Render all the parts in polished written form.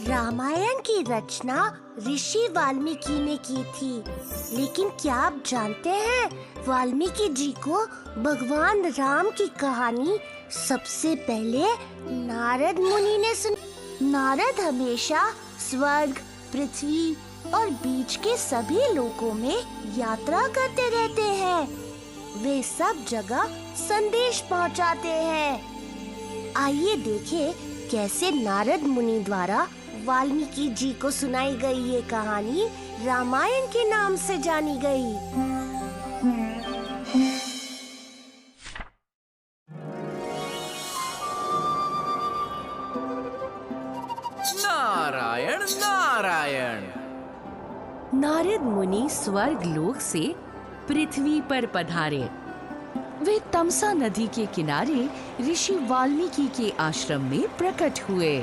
रामायण की रचना ऋषि वाल्मीकि ने की थी, लेकिन क्या आप जानते हैं वाल्मीकि जी को भगवान राम की कहानी सबसे पहले नारद मुनि ने सुनी। नारद हमेशा स्वर्ग, पृथ्वी और बीच के सभी लोकों में यात्रा करते रहते हैं। वे सब जगह संदेश पहुंचाते हैं। आइए देखें कैसे नारद मुनि द्वारा वाल्मीकि जी को सुनाई गई ये कहानी रामायण के नाम से जानी गई। नारायण नारायण। नारद मुनि स्वर्ग लोक से पृथ्वी पर पधारे। वे तमसा नदी के किनारे ऋषि वाल्मीकि के आश्रम में प्रकट हुए।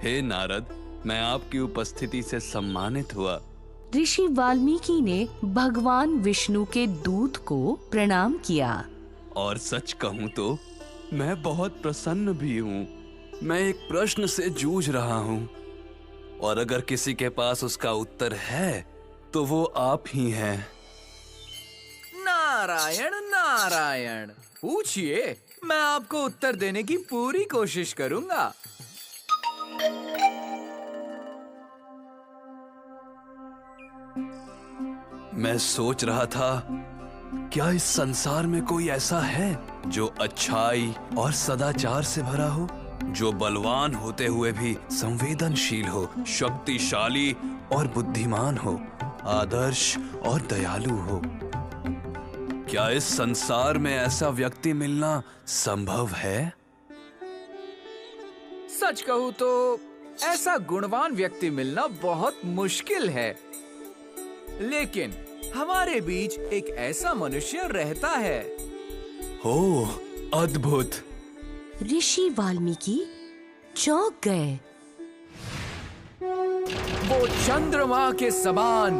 हे नारद, मैं आपकी उपस्थिति से सम्मानित हुआ। ऋषि वाल्मीकि ने भगवान विष्णु के दूत को प्रणाम किया। और सच कहूँ तो मैं बहुत प्रसन्न भी हूँ। मैं एक प्रश्न से जूझ रहा हूँ, और अगर किसी के पास उसका उत्तर है तो वो आप ही हैं। नारायण नारायण, पूछिए, मैं आपको उत्तर देने की पूरी कोशिश करूंगा। मैं सोच रहा था, क्या इस संसार में कोई ऐसा है जो अच्छाई और सदाचार से भरा हो, जो बलवान होते हुए भी संवेदनशील हो, शक्तिशाली और बुद्धिमान हो, आदर्श और दयालु हो? क्या इस संसार में ऐसा व्यक्ति मिलना संभव है? सच कहूँ तो ऐसा गुणवान व्यक्ति मिलना बहुत मुश्किल है, लेकिन हमारे बीच एक ऐसा मनुष्य रहता है। ओह, अद्भुत! ऋषि वाल्मीकि चौंक गए। वो चंद्रमा के समान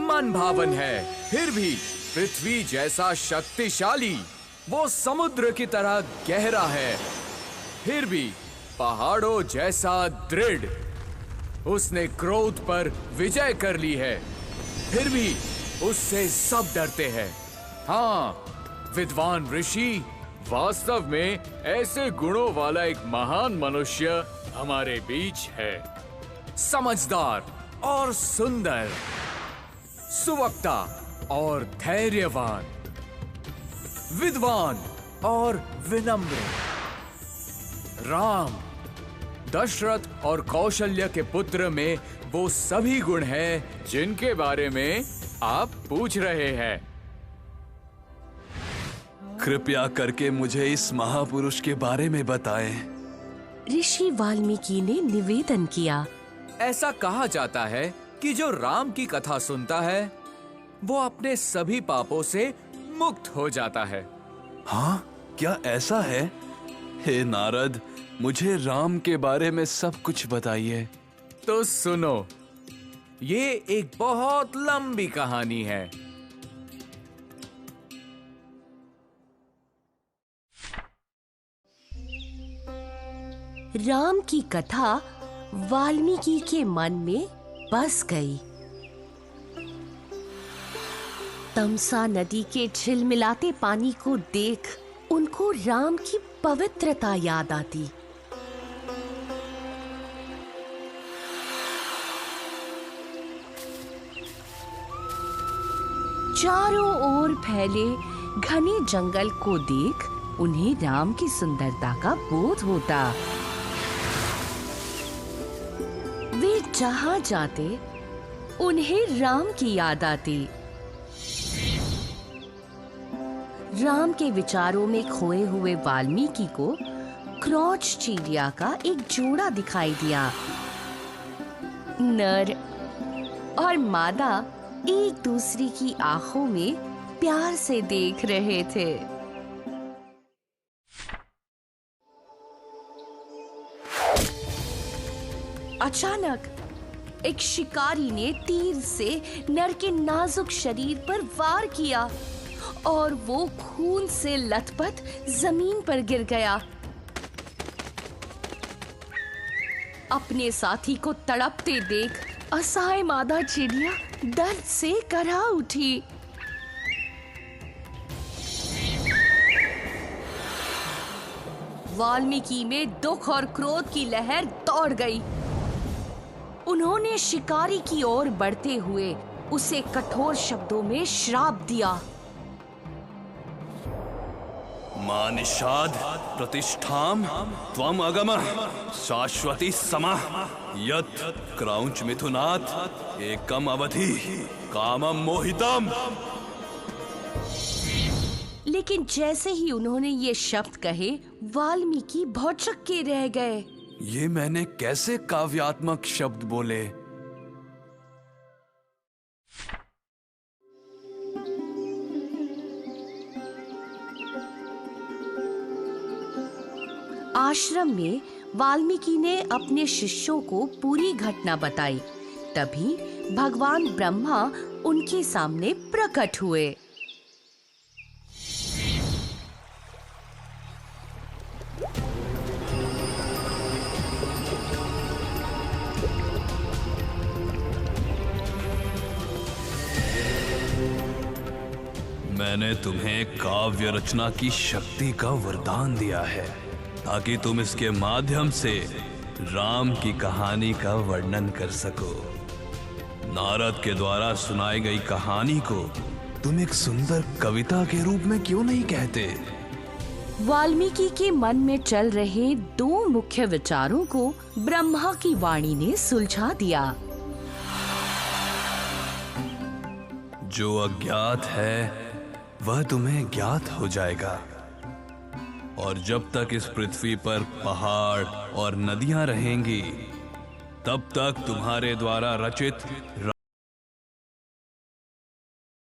मन भावन है, फिर भी पृथ्वी जैसा शक्तिशाली। वो समुद्र की तरह गहरा है, फिर भी पहाड़ों जैसा दृढ़। उसने क्रोध पर विजय कर ली है, फिर भी उससे सब डरते हैं। हाँ, विद्वान ऋषि, वास्तव में ऐसे गुणों वाला एक महान मनुष्य हमारे बीच है। समझदार और सुंदर, सुवक्ता और धैर्यवान, विद्वान और विनम्र। राम, दशरथ और कौशल्य के पुत्र में वो सभी गुण हैं जिनके बारे में आप पूछ रहे हैं। कृपया करके मुझे इस महापुरुष के बारे में बताएं। ऋषि वाल्मीकि ने निवेदन किया। ऐसा कहा जाता है कि जो राम की कथा सुनता है वो अपने सभी पापों से मुक्त हो जाता है। हाँ, क्या ऐसा है? हे नारद, मुझे राम के बारे में सब कुछ बताइए। तो सुनो, ये एक बहुत लंबी कहानी है। राम की कथा वाल्मीकि के मन में बस गई। तमसा नदी के झिलमिलाते पानी को देख उनको राम की पवित्रता याद आती। चारों ओर फैले घने जंगल को देख उन्हें राम की सुंदरता का बोध होता। वे जहां जाते उन्हें राम की याद आती। राम के विचारों में खोए हुए वाल्मीकि को क्रॉच चिड़िया का एक जोड़ा दिखाई दिया। नर और मादा एक दूसरे की आंखों में प्यार से देख रहे थे। अचानक एक शिकारी ने तीर से नर के नाजुक शरीर पर वार किया और वो खून से लथपथ जमीन पर गिर गया। अपने साथी को तड़पते देख असहाय मादा चिड़िया दर्द से कराह उठी। वाल्मीकि में दुख और क्रोध की लहर दौड़ गई। उन्होंने शिकारी की ओर बढ़ते हुए उसे कठोर शब्दों में श्राप दिया। मा निषाद प्रतिष्ठाम त्वम अगमः शाश्वती समः यत् क्रौंच मिथुनात् एकम अवधि कामम मोहितम। लेकिन जैसे ही उन्होंने ये शब्द कहे, वाल्मीकि भौचक्के के रह गए। ये मैंने कैसे काव्यात्मक शब्द बोले? आश्रम में वाल्मीकि ने अपने शिष्यों को पूरी घटना बताई। तभी भगवान ब्रह्मा उनके सामने प्रकट हुए। मैंने तुम्हें काव्य रचना की शक्ति का वरदान दिया है ताकि तुम इसके माध्यम से राम की कहानी का वर्णन कर सको। नारद के द्वारा सुनाई गई कहानी को तुम एक सुंदर कविता के रूप में क्यों नहीं कहते? वाल्मीकि के मन में चल रहे दो मुख्य विचारों को ब्रह्मा की वाणी ने सुलझा दिया। जो अज्ञात है वह तुम्हें ज्ञात हो जाएगा, और जब तक इस पृथ्वी पर पहाड़ और नदियां रहेंगी तब तक तुम्हारे द्वारा रचित